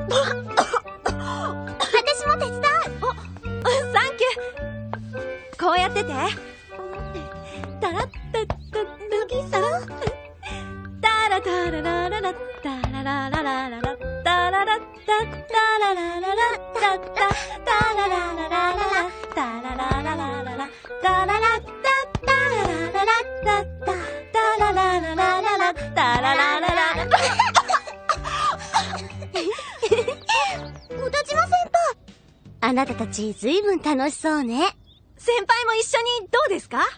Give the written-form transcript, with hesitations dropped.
私も手伝う。サンキュー。こうやってて。タラッタッタッタラタラタララララタララララララタララッタタララララタタタララララララタララララララタララッタタララララタタタララララララタラララララ。小田島先輩、あなたたちずいぶん楽しそうね。先輩も一緒にどうですか？